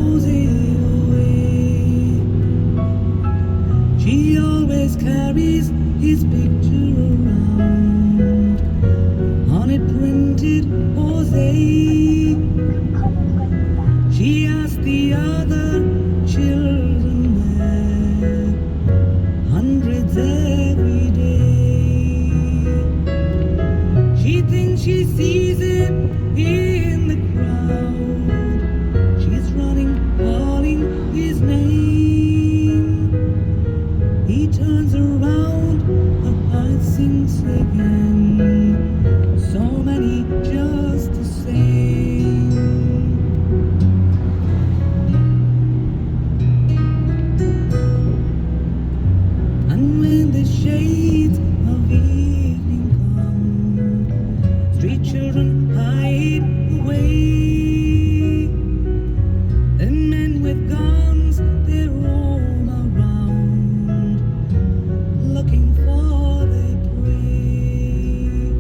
Jose away. She always carries his picture around, on it printed Jose. She asked the other children there, hundreds every day. She thinks she sees him in the crowd. She's running, calling his name. He turns around, her heart sinks again. So many just the same. And when the shades of evening come, street children hide away. The men with guns, they roam around, looking for their prey.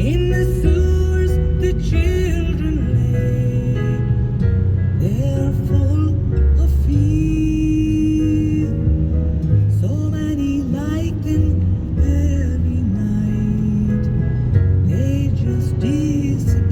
In the sewers, the children lay. They're full of fear. So many like them every night. They just disappear.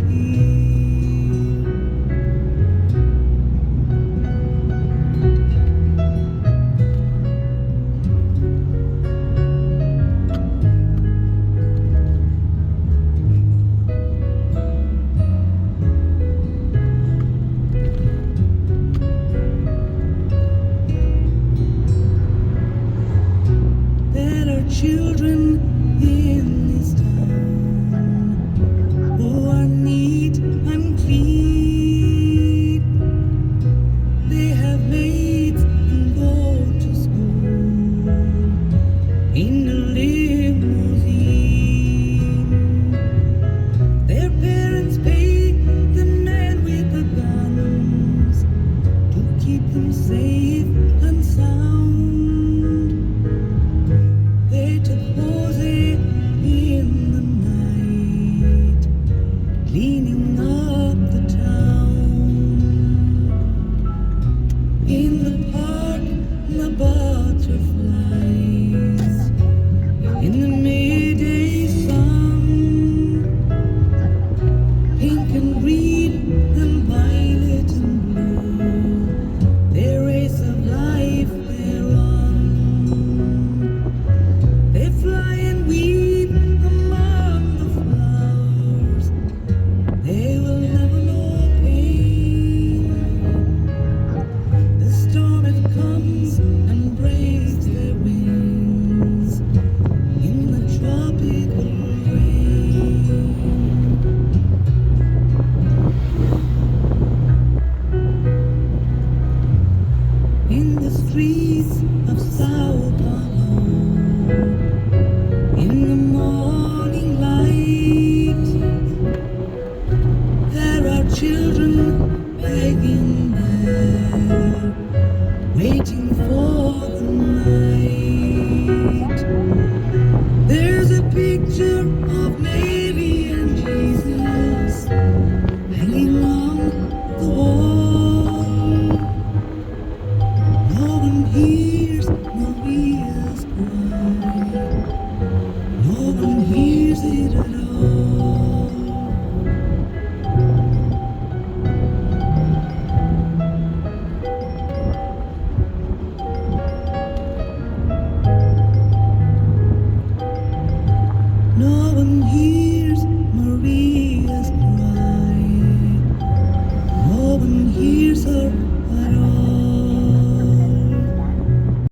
There are children in this town who are neat and clean. They have maids and go to school in a limousine. Their parents pay the men with the guns to keep them safe and sound. They took Jose in the night, cleaning up the town. In the park, the butterflies, in the midday sun, pink and green and violet and blue, their race of life they run. They fly and weave among the flowers. They will never know pain. The storm it comes and breaks their wings in the tropical rain. In the streets